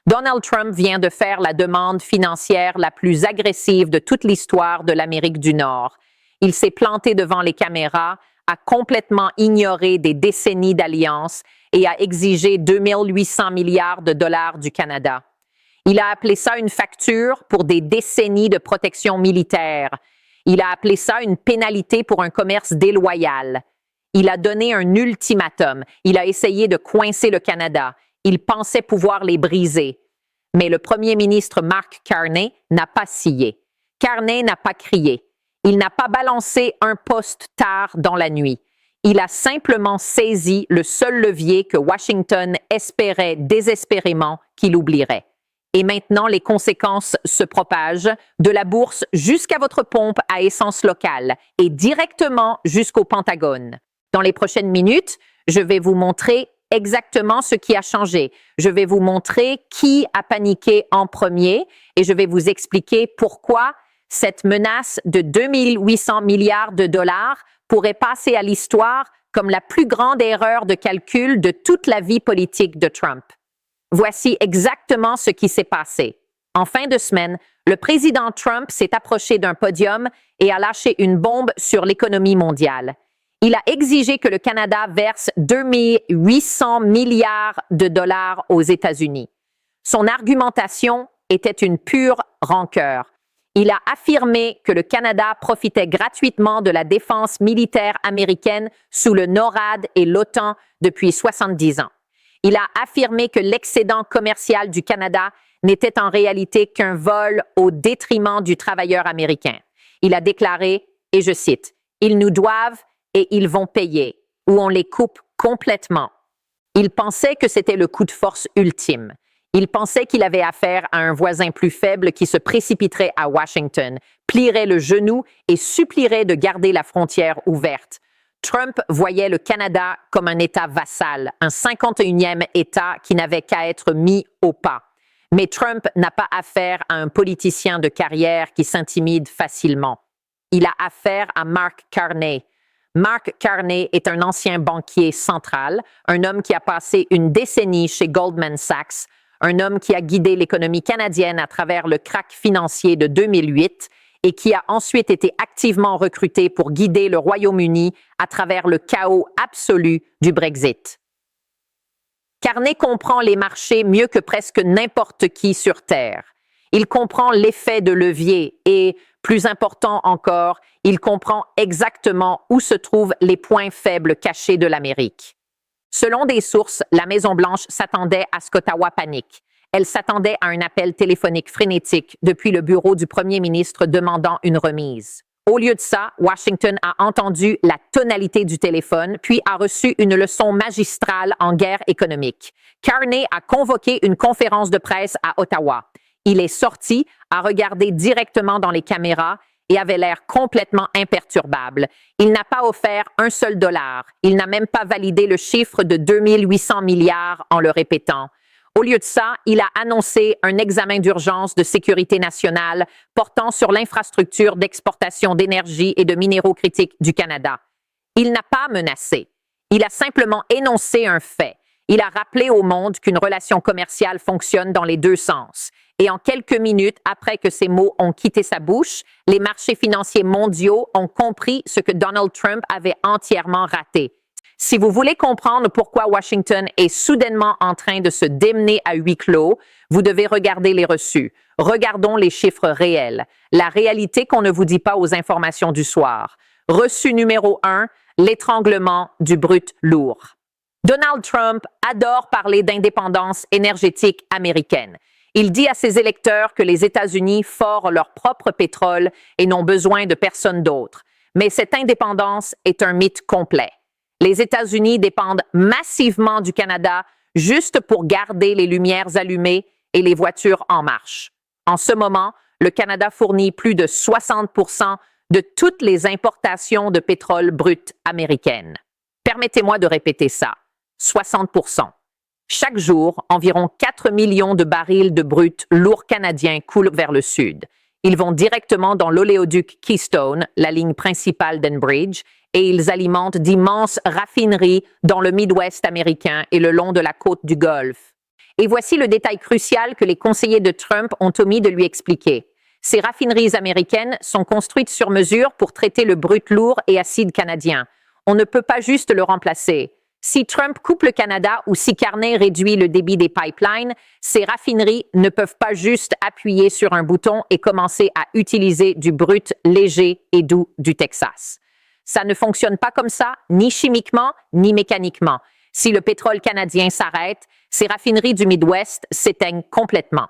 Donald Trump vient de faire la demande financière la plus agressive de toute l'histoire de l'Amérique du Nord. Il s'est planté devant les caméras, a complètement ignoré des décennies d'alliance et a exigé 2800 milliards de dollars du Canada. Il a appelé ça une facture pour des décennies de protection militaire. Il a appelé ça une pénalité pour un commerce déloyal. Il a donné un ultimatum. Il a essayé de coincer le Canada. Il pensait pouvoir les briser. Mais le premier ministre Mark Carney n'a pas scié. Carney n'a pas crié. Il n'a pas balancé un poste tard dans la nuit. Il a simplement saisi le seul levier que Washington espérait désespérément qu'il oublierait. Et maintenant, les conséquences se propagent de la bourse jusqu'à votre pompe à essence locale et directement jusqu'au Pentagone. Dans les prochaines minutes, je vais vous montrer exactement ce qui a changé. Je vais vous montrer qui a paniqué en premier et je vais vous expliquer pourquoi cette menace de 2800 milliards de dollars pourrait passer à l'histoire comme la plus grande erreur de calcul de toute la vie politique de Trump. Voici exactement ce qui s'est passé. En fin de semaine, le président Trump s'est approché d'un podium et a lâché une bombe sur l'économie mondiale. Il a exigé que le Canada verse 2800 milliards de dollars aux États-Unis. Son argumentation était une pure rancœur. Il a affirmé que le Canada profitait gratuitement de la défense militaire américaine sous le NORAD et l'OTAN depuis 70 ans. Il a affirmé que l'excédent commercial du Canada n'était en réalité qu'un vol au détriment du travailleur américain. Il a déclaré, et je cite, « Ils nous doivent et ils vont payer, ou on les coupe complètement. » Il pensait que c'était le coup de force ultime. Il pensait qu'il avait affaire à un voisin plus faible qui se précipiterait à Washington, plierait le genou et supplierait de garder la frontière ouverte. Trump voyait le Canada comme un État vassal, un 51e État qui n'avait qu'à être mis au pas. Mais Trump n'a pas affaire à un politicien de carrière qui s'intimide facilement. Il a affaire à Mark Carney. Mark Carney est un ancien banquier central, un homme qui a passé une décennie chez Goldman Sachs, un homme qui a guidé l'économie canadienne à travers le krach financier de 2008 et qui a ensuite été activement recruté pour guider le Royaume-Uni à travers le chaos absolu du Brexit. Carney comprend les marchés mieux que presque n'importe qui sur Terre. Il comprend l'effet de levier et, plus important encore, il comprend exactement où se trouvent les points faibles cachés de l'Amérique. Selon des sources, la Maison-Blanche s'attendait à ce qu'Ottawa panique. Elle s'attendait à un appel téléphonique frénétique depuis le bureau du premier ministre demandant une remise. Au lieu de ça, Washington a entendu la tonalité du téléphone, puis a reçu une leçon magistrale en guerre économique. Carney a convoqué une conférence de presse à Ottawa. Il est sorti, a regardé directement dans les caméras et avait l'air complètement imperturbable. Il n'a pas offert un seul dollar. Il n'a même pas validé le chiffre de 2800 milliards en le répétant. Au lieu de ça, il a annoncé un examen d'urgence de sécurité nationale portant sur l'infrastructure d'exportation d'énergie et de minéraux critiques du Canada. Il n'a pas menacé. Il a simplement énoncé un fait. Il a rappelé au monde qu'une relation commerciale fonctionne dans les deux sens. Et en quelques minutes après que ces mots ont quitté sa bouche, les marchés financiers mondiaux ont compris ce que Donald Trump avait entièrement raté. Si vous voulez comprendre pourquoi Washington est soudainement en train de se démener à huis clos, vous devez regarder les reçus. Regardons les chiffres réels. La réalité qu'on ne vous dit pas aux informations du soir. Reçu numéro 1, l'étranglement du brut lourd. Donald Trump adore parler d'indépendance énergétique américaine. Il dit à ses électeurs que les États-Unis forent leur propre pétrole et n'ont besoin de personne d'autre. Mais cette indépendance est un mythe complet. Les États-Unis dépendent massivement du Canada juste pour garder les lumières allumées et les voitures en marche. En ce moment, le Canada fournit plus de 60% de toutes les importations de pétrole brut américaines. Permettez-moi de répéter ça. 60%. Chaque jour, environ 4 millions de barils de brut lourd canadien coulent vers le sud. Ils vont directement dans l'oléoduc Keystone, la ligne principale d'Enbridge, et ils alimentent d'immenses raffineries dans le Midwest américain et le long de la côte du Golfe. Et voici le détail crucial que les conseillers de Trump ont omis de lui expliquer. Ces raffineries américaines sont construites sur mesure pour traiter le brut lourd et acide canadien. On ne peut pas juste le remplacer. Si Trump coupe le Canada ou si Carney réduit le débit des pipelines, ces raffineries ne peuvent pas juste appuyer sur un bouton et commencer à utiliser du brut léger et doux du Texas. Ça ne fonctionne pas comme ça, ni chimiquement, ni mécaniquement. Si le pétrole canadien s'arrête, ces raffineries du Midwest s'éteignent complètement.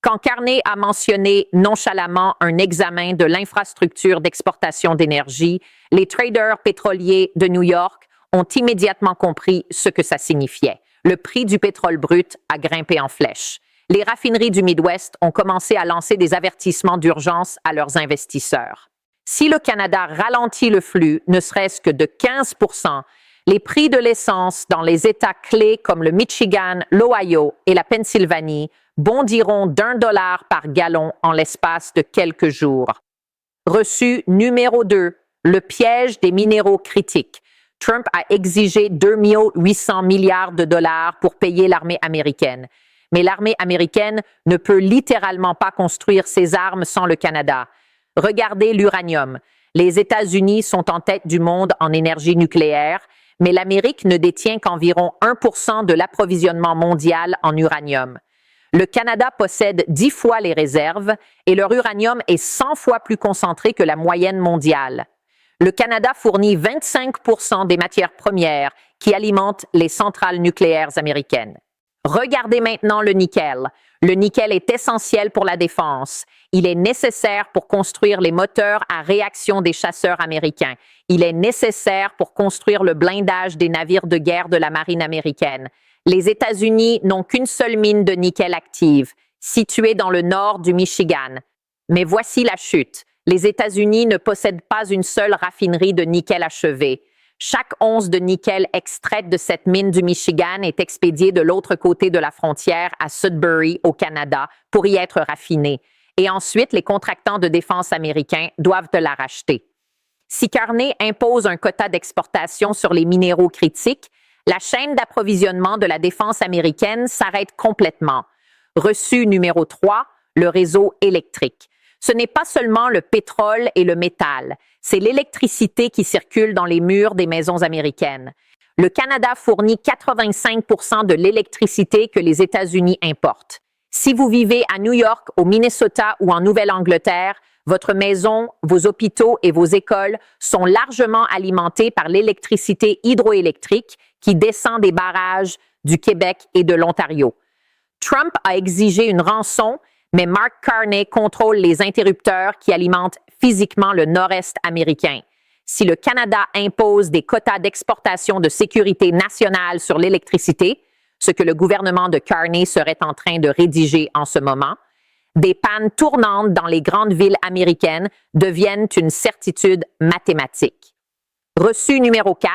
Quand Carney a mentionné nonchalamment un examen de l'infrastructure d'exportation d'énergie, les traders pétroliers de New York ont immédiatement compris ce que ça signifiait. Le prix du pétrole brut a grimpé en flèche. Les raffineries du Midwest ont commencé à lancer des avertissements d'urgence à leurs investisseurs. Si le Canada ralentit le flux, ne serait-ce que de 15 %, les prix de l'essence dans les États clés comme le Michigan, l'Ohio et la Pennsylvanie bondiront d'1 $ par gallon en l'espace de quelques jours. Reçu numéro 2, le piège des minéraux critiques. Trump a exigé 2 800 milliards de dollars pour payer l'armée américaine. Mais l'armée américaine ne peut littéralement pas construire ses armes sans le Canada. Regardez l'uranium. Les États-Unis sont en tête du monde en énergie nucléaire, mais l'Amérique ne détient qu'environ 1 % de l'approvisionnement mondial en uranium. Le Canada possède 10 fois les réserves et leur uranium est 100 fois plus concentré que la moyenne mondiale. Le Canada fournit 25 % des matières premières qui alimentent les centrales nucléaires américaines. Regardez maintenant le nickel. Le nickel est essentiel pour la défense. Il est nécessaire pour construire les moteurs à réaction des chasseurs américains. Il est nécessaire pour construire le blindage des navires de guerre de la marine américaine. Les États-Unis n'ont qu'une seule mine de nickel active, située dans le nord du Michigan. Mais voici la chute. Les États-Unis ne possèdent pas une seule raffinerie de nickel achevée. Chaque once de nickel extraite de cette mine du Michigan est expédiée de l'autre côté de la frontière à Sudbury, au Canada, pour y être raffinée. Et ensuite, les contractants de défense américains doivent la racheter. Si Carney impose un quota d'exportation sur les minéraux critiques, la chaîne d'approvisionnement de la défense américaine s'arrête complètement. Reçu numéro 3, le réseau électrique. Ce n'est pas seulement le pétrole et le métal, c'est l'électricité qui circule dans les murs des maisons américaines. Le Canada fournit 85 % de l'électricité que les États-Unis importent. Si vous vivez à New York, au Minnesota ou en Nouvelle-Angleterre, votre maison, vos hôpitaux et vos écoles sont largement alimentés par l'électricité hydroélectrique qui descend des barrages du Québec et de l'Ontario. Trump a exigé une rançon, mais Mark Carney contrôle les interrupteurs qui alimentent physiquement le nord-est américain. Si le Canada impose des quotas d'exportation de sécurité nationale sur l'électricité, ce que le gouvernement de Carney serait en train de rédiger en ce moment, des pannes tournantes dans les grandes villes américaines deviennent une certitude mathématique. Reçu numéro 4,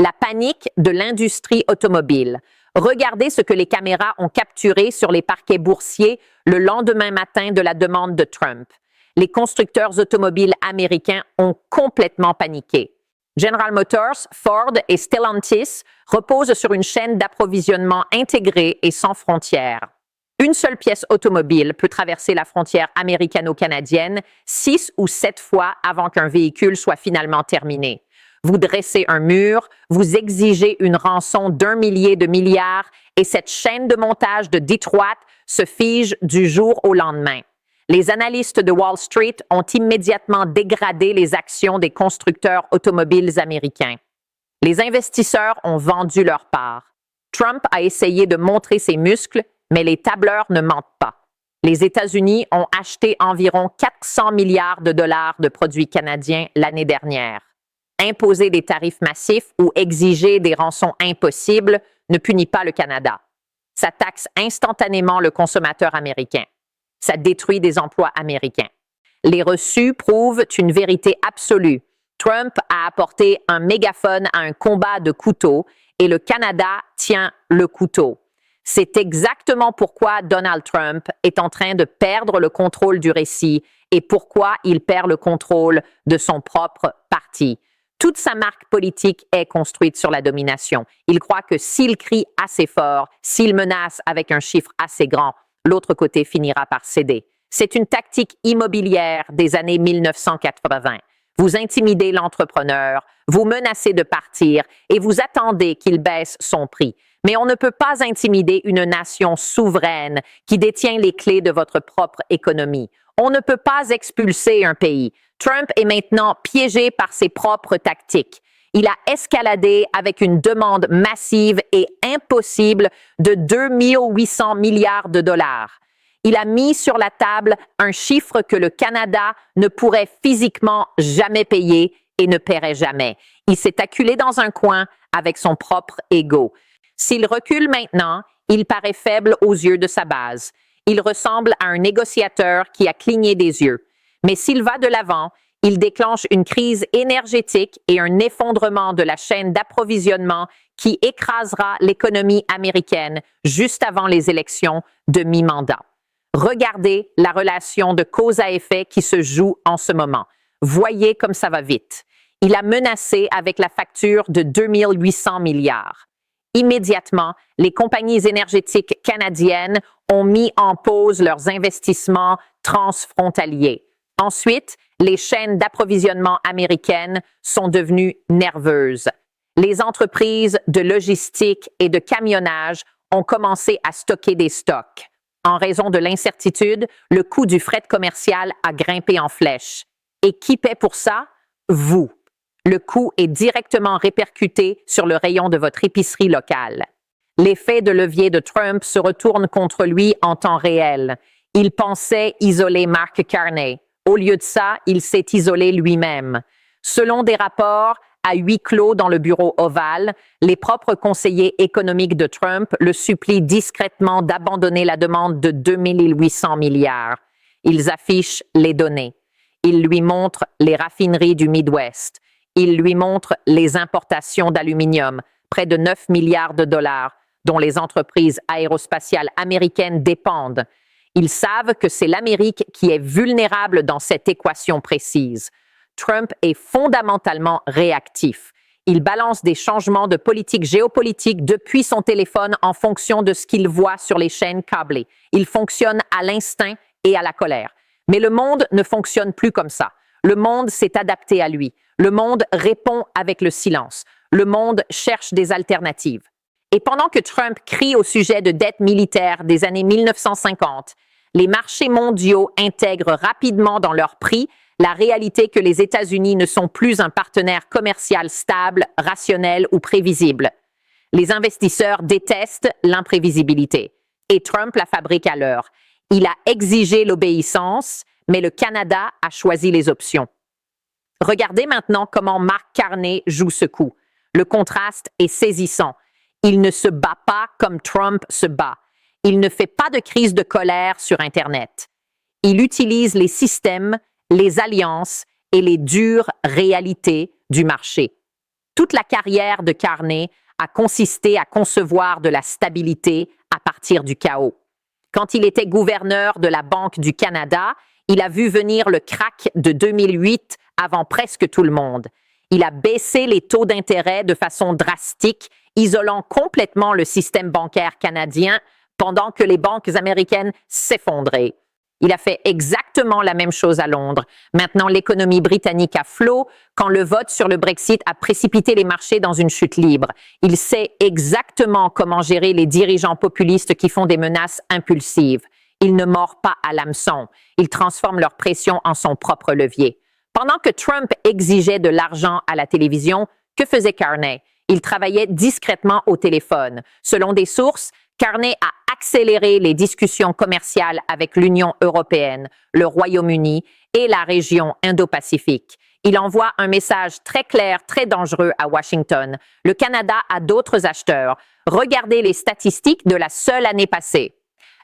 la panique de l'industrie automobile. Regardez ce que les caméras ont capturé sur les parquets boursiers le lendemain matin de la demande de Trump. Les constructeurs automobiles américains ont complètement paniqué. General Motors, Ford et Stellantis reposent sur une chaîne d'approvisionnement intégrée et sans frontières. Une seule pièce automobile peut traverser la frontière américano-canadienne 6 ou 7 fois avant qu'un véhicule soit finalement terminé. Vous dressez un mur, vous exigez une rançon d'1 millier de milliards et cette chaîne de montage de Detroit se fige du jour au lendemain. Les analystes de Wall Street ont immédiatement dégradé les actions des constructeurs automobiles américains. Les investisseurs ont vendu leur part. Trump a essayé de montrer ses muscles, mais les tableurs ne mentent pas. Les États-Unis ont acheté environ 400 milliards de dollars de produits canadiens l'année dernière. Imposer des tarifs massifs ou exiger des rançons impossibles ne punit pas le Canada. Ça taxe instantanément le consommateur américain. Ça détruit des emplois américains. Les reçus prouvent une vérité absolue. Trump a apporté un mégaphone à un combat de couteaux et le Canada tient le couteau. C'est exactement pourquoi Donald Trump est en train de perdre le contrôle du récit et pourquoi il perd le contrôle de son propre parti. Toute sa marque politique est construite sur la domination. Il croit que s'il crie assez fort, s'il menace avec un chiffre assez grand, l'autre côté finira par céder. C'est une tactique immobilière des années 1980. Vous intimidez l'entrepreneur, vous menacez de partir et vous attendez qu'il baisse son prix. Mais on ne peut pas intimider une nation souveraine qui détient les clés de votre propre économie. On ne peut pas expulser un pays. Trump est maintenant piégé par ses propres tactiques. Il a escaladé avec une demande massive et impossible de 2 800 milliards de dollars. Il a mis sur la table un chiffre que le Canada ne pourrait physiquement jamais payer et ne paierait jamais. Il s'est acculé dans un coin avec son propre ego. S'il recule maintenant, il paraît faible aux yeux de sa base. Il ressemble à un négociateur qui a cligné des yeux. Mais s'il va de l'avant, il déclenche une crise énergétique et un effondrement de la chaîne d'approvisionnement qui écrasera l'économie américaine juste avant les élections de mi-mandat. Regardez la relation de cause à effet qui se joue en ce moment. Voyez comme ça va vite. Il a menacé avec la facture de 2 800 milliards. Immédiatement, les compagnies énergétiques canadiennes ont mis en pause leurs investissements transfrontaliers. Ensuite, les chaînes d'approvisionnement américaines sont devenues nerveuses. Les entreprises de logistique et de camionnage ont commencé à stocker des stocks. En raison de l'incertitude, le coût du fret commercial a grimpé en flèche. Et qui paie pour ça? Vous. Le coût est directement répercuté sur le rayon de votre épicerie locale. L'effet de levier de Trump se retourne contre lui en temps réel. Il pensait isoler Mark Carney. Au lieu de ça, il s'est isolé lui-même. Selon des rapports à huis clos dans le bureau ovale, les propres conseillers économiques de Trump le supplient discrètement d'abandonner la demande de 2 800 milliards. Ils affichent les données. Ils lui montrent les raffineries du Midwest. Ils lui montrent les importations d'aluminium, près de 9 milliards de dollars, dont les entreprises aérospatiales américaines dépendent. Ils savent que c'est l'Amérique qui est vulnérable dans cette équation précise. Trump est fondamentalement réactif. Il balance des changements de politique géopolitique depuis son téléphone en fonction de ce qu'il voit sur les chaînes câblées. Il fonctionne à l'instinct et à la colère. Mais le monde ne fonctionne plus comme ça. Le monde s'est adapté à lui. Le monde répond avec le silence. Le monde cherche des alternatives. Et pendant que Trump crie au sujet de dettes militaires des années 1950, les marchés mondiaux intègrent rapidement dans leurs prix la réalité que les États-Unis ne sont plus un partenaire commercial stable, rationnel ou prévisible. Les investisseurs détestent l'imprévisibilité. Et Trump la fabrique à l'heure. Il a exigé l'obéissance, mais le Canada a choisi les options. Regardez maintenant comment Mark Carney joue ce coup. Le contraste est saisissant. Il ne se bat pas comme Trump se bat. Il ne fait pas de crise de colère sur Internet. Il utilise les systèmes, les alliances et les dures réalités du marché. Toute la carrière de Carney a consisté à concevoir de la stabilité à partir du chaos. Quand il était gouverneur de la Banque du Canada, il a vu venir le krach de 2008 avant presque tout le monde. Il a baissé les taux d'intérêt de façon drastique, isolant complètement le système bancaire canadien pendant que les banques américaines s'effondraient. Il a fait exactement la même chose à Londres. Maintenant, l'économie britannique à flot quand le vote sur le Brexit a précipité les marchés dans une chute libre. Il sait exactement comment gérer les dirigeants populistes qui font des menaces impulsives. Il ne mord pas à l'hameçon. Il transforme leur pression en son propre levier. Pendant que Trump exigeait de l'argent à la télévision, que faisait Carney? Il travaillait discrètement au téléphone. Selon des sources, Carney a accéléré les discussions commerciales avec l'Union européenne, le Royaume-Uni et la région Indo-Pacifique. Il envoie un message très clair, très dangereux à Washington. Le Canada a d'autres acheteurs. Regardez les statistiques de la seule année passée.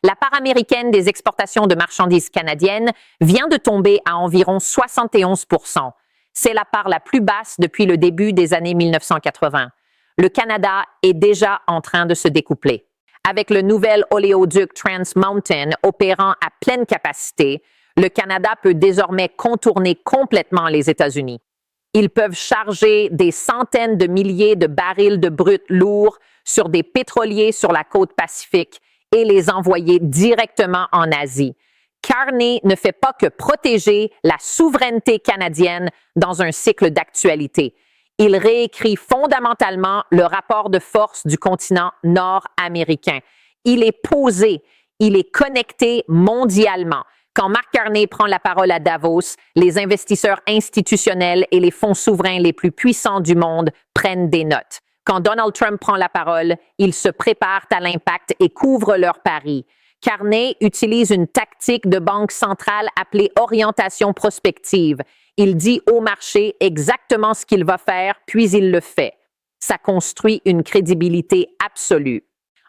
La part américaine des exportations de marchandises canadiennes vient de tomber à environ 71%. C'est la part la plus basse depuis le début des années 1980. Le Canada est déjà en train de se découpler. Avec le nouvel oléoduc Trans Mountain opérant à pleine capacité, le Canada peut désormais contourner complètement les États-Unis. Ils peuvent charger des centaines de milliers de barils de brut lourds sur des pétroliers sur la côte Pacifique et les envoyer directement en Asie. Carney ne fait pas que protéger la souveraineté canadienne dans un cycle d'actualité. Il réécrit fondamentalement le rapport de force du continent nord-américain. Il est posé, il est connecté mondialement. Quand Mark Carney prend la parole à Davos, les investisseurs institutionnels et les fonds souverains les plus puissants du monde prennent des notes. Quand Donald Trump prend la parole, ils se préparent à l'impact et couvrent leurs paris. Carney utilise une tactique de banque centrale appelée orientation prospective. Il dit au marché exactement ce qu'il va faire, puis il le fait. Ça construit une crédibilité absolue.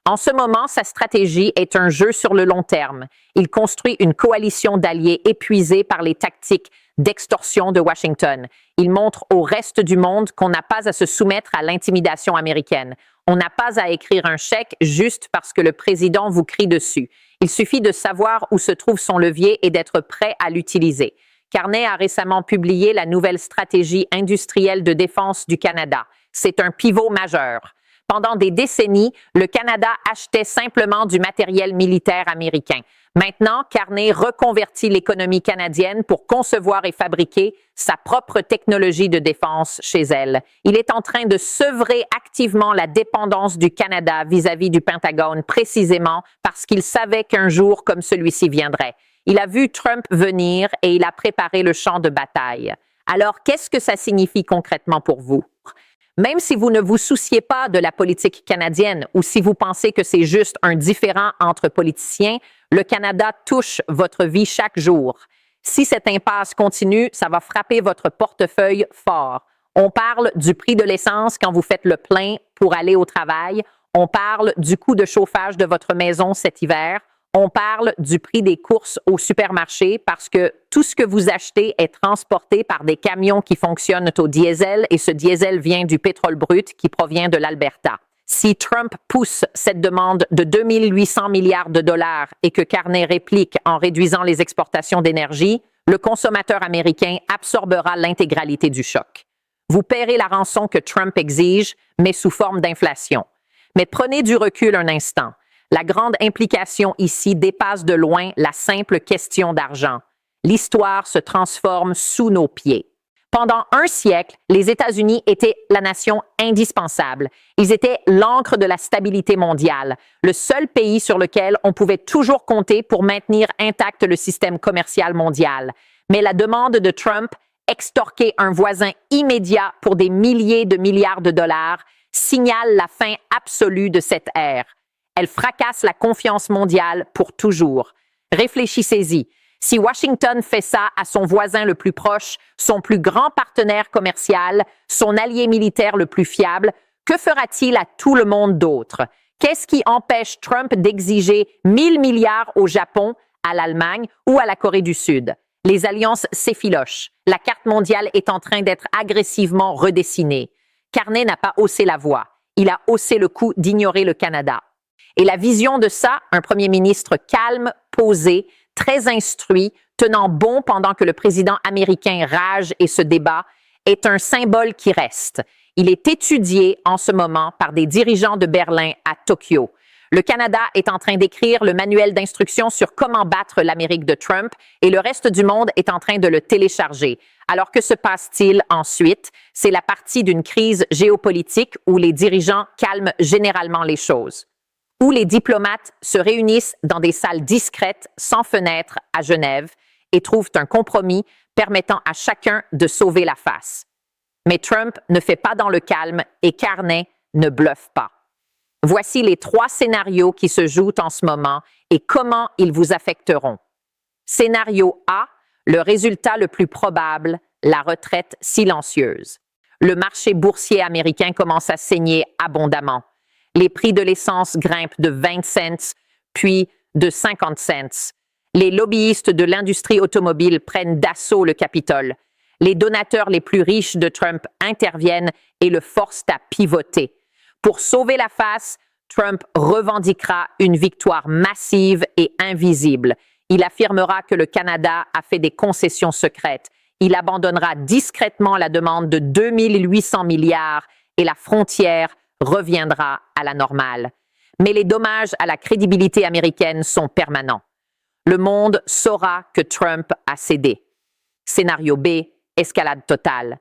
En ce moment, sa stratégie est un jeu sur le long terme. Il construit une coalition d'alliés épuisés par les tactiques d'extorsion de Washington. Il montre au reste du monde qu'on n'a pas à se soumettre à l'intimidation américaine. On n'a pas à écrire un chèque juste parce que le président vous crie dessus. Il suffit de savoir où se trouve son levier et d'être prêt à l'utiliser. Carney a récemment publié la nouvelle stratégie industrielle de défense du Canada. C'est un pivot majeur. Pendant des décennies, le Canada achetait simplement du matériel militaire américain. Maintenant, Carney reconvertit l'économie canadienne pour concevoir et fabriquer sa propre technologie de défense chez elle. Il est en train de sevrer activement la dépendance du Canada vis-à-vis du Pentagone, précisément parce qu'il savait qu'un jour comme celui-ci viendrait. Il a vu Trump venir et il a préparé le champ de bataille. Alors, qu'est-ce que ça signifie concrètement pour vous? Même si vous ne vous souciez pas de la politique canadienne ou si vous pensez que c'est juste un différend entre politiciens, le Canada touche votre vie chaque jour. Si cette impasse continue, ça va frapper votre portefeuille fort. On parle du prix de l'essence quand vous faites le plein pour aller au travail. On parle du coût de chauffage de votre maison cet hiver. On parle du prix des courses au supermarché parce que tout ce que vous achetez est transporté par des camions qui fonctionnent au diesel et ce diesel vient du pétrole brut qui provient de l'Alberta. Si Trump pousse cette demande de 2 800 milliards de dollars et que Carney réplique en réduisant les exportations d'énergie, le consommateur américain absorbera l'intégralité du choc. Vous paierez la rançon que Trump exige, mais sous forme d'inflation. Mais prenez du recul un instant. La grande implication ici dépasse de loin la simple question d'argent. L'histoire se transforme sous nos pieds. Pendant un siècle, les États-Unis étaient la nation indispensable. Ils étaient l'encre de la stabilité mondiale, le seul pays sur lequel on pouvait toujours compter pour maintenir intact le système commercial mondial. Mais la demande de Trump, extorquer un voisin immédiat pour des milliers de milliards de dollars, signale la fin absolue de cette ère. Elle fracasse la confiance mondiale pour toujours. Réfléchissez-y. Si Washington fait ça à son voisin le plus proche, son plus grand partenaire commercial, son allié militaire le plus fiable, que fera-t-il à tout le monde d'autre? Qu'est-ce qui empêche Trump d'exiger 1000 milliards au Japon, à l'Allemagne ou à la Corée du Sud? Les alliances s'effilochent. La carte mondiale est en train d'être agressivement redessinée. Carney n'a pas haussé la voix. Il a haussé le coup d'ignorer le Canada. Et la vision de ça, un premier ministre calme, posé, très instruit, tenant bon pendant que le président américain rage et se débat, est un symbole qui reste. Il est étudié en ce moment par des dirigeants de Berlin à Tokyo. Le Canada est en train d'écrire le manuel d'instruction sur comment battre l'Amérique de Trump et le reste du monde est en train de le télécharger. Alors que se passe-t-il ensuite? C'est la partie d'une crise géopolitique où les dirigeants calment généralement les choses, où les diplomates se réunissent dans des salles discrètes, sans fenêtres, à Genève, et trouvent un compromis permettant à chacun de sauver la face. Mais Trump ne fait pas dans le calme et Carney ne bluffe pas. Voici les 3 scénarios qui se jouent en ce moment et comment ils vous affecteront. Scénario A, le résultat le plus probable, la retraite silencieuse. Le marché boursier américain commence à saigner abondamment. Les prix de l'essence grimpent de 20 cents, puis de 50 cents. Les lobbyistes de l'industrie automobile prennent d'assaut le Capitole. Les donateurs les plus riches de Trump interviennent et le forcent à pivoter. Pour sauver la face, Trump revendiquera une victoire massive et invisible. Il affirmera que le Canada a fait des concessions secrètes. il abandonnera discrètement la demande de 2800 milliards et la frontière reviendra à la normale. Mais les dommages à la crédibilité américaine sont permanents. Le monde saura que Trump a cédé. Scénario B, escalade totale.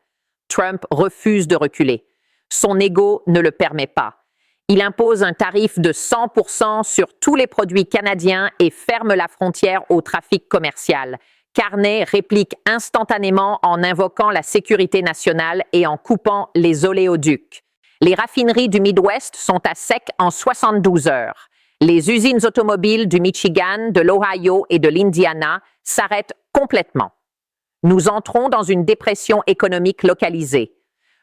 Trump refuse de reculer. Son ego ne le permet pas. Il impose un tarif de 100% sur tous les produits canadiens et ferme la frontière au trafic commercial. Carney réplique instantanément en invoquant la sécurité nationale et en coupant les oléoducs. Les raffineries du Midwest sont à sec en 72 heures. Les usines automobiles du Michigan, de l'Ohio et de l'Indiana s'arrêtent complètement. Nous entrons dans une dépression économique localisée.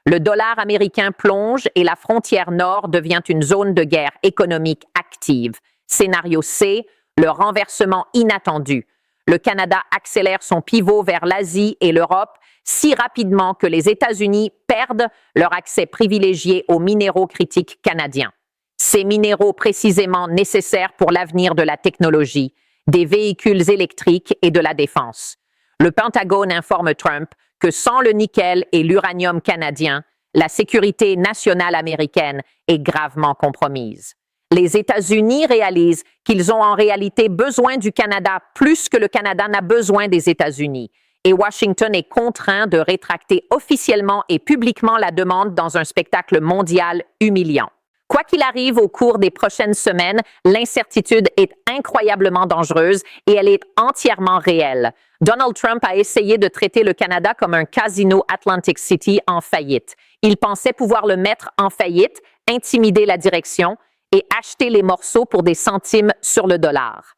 Le dollar américain plonge et la frontière nord devient une zone de guerre économique active. Scénario C, le renversement inattendu. Le Canada accélère son pivot vers l'Asie et l'Europe si rapidement que les États-Unis perdent leur accès privilégié aux minéraux critiques canadiens. Ces minéraux précisément nécessaires pour l'avenir de la technologie, des véhicules électriques et de la défense. Le Pentagone informe Trump que sans le nickel et l'uranium canadien, la sécurité nationale américaine est gravement compromise. Les États-Unis réalisent qu'ils ont en réalité besoin du Canada plus que le Canada n'a besoin des États-Unis. Et Washington est contraint de rétracter officiellement et publiquement la demande dans un spectacle mondial humiliant. Quoi qu'il arrive au cours des prochaines semaines, l'incertitude est incroyablement dangereuse et elle est entièrement réelle. Donald Trump a essayé de traiter le Canada comme un casino Atlantic City en faillite. Il pensait pouvoir le mettre en faillite, intimider la direction et acheter les morceaux pour des centimes sur le dollar.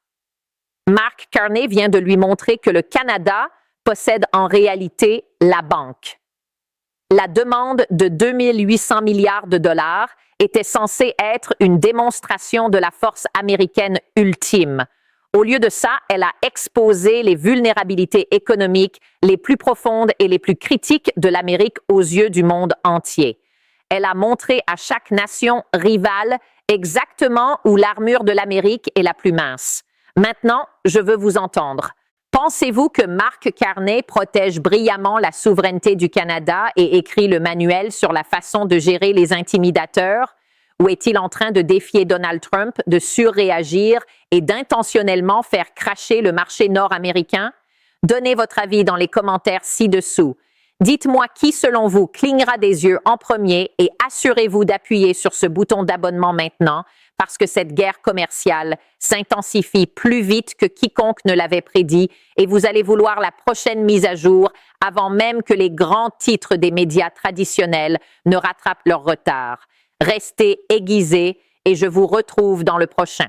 Mark Carney vient de lui montrer que le Canada possède en réalité la banque. La demande de 2800 milliards de dollars était censée être une démonstration de la force américaine ultime. Au lieu de ça, elle a exposé les vulnérabilités économiques les plus profondes et les plus critiques de l'Amérique aux yeux du monde entier. Elle a montré à chaque nation rivale exactement où l'armure de l'Amérique est la plus mince. Maintenant, je veux vous entendre. Pensez-vous que Mark Carney protège brillamment la souveraineté du Canada et écrit le manuel sur la façon de gérer les intimidateurs? Ou est-il en train de défier Donald Trump, de surréagir et d'intentionnellement faire cracher le marché nord-américain? Donnez votre avis dans les commentaires ci-dessous. Dites-moi qui, selon vous, clignera des yeux en premier et assurez-vous d'appuyer sur ce bouton d'abonnement maintenant parce que cette guerre commerciale s'intensifie plus vite que quiconque ne l'avait prédit et vous allez vouloir la prochaine mise à jour avant même que les grands titres des médias traditionnels ne rattrapent leur retard. Restez aiguisés et je vous retrouve dans le prochain.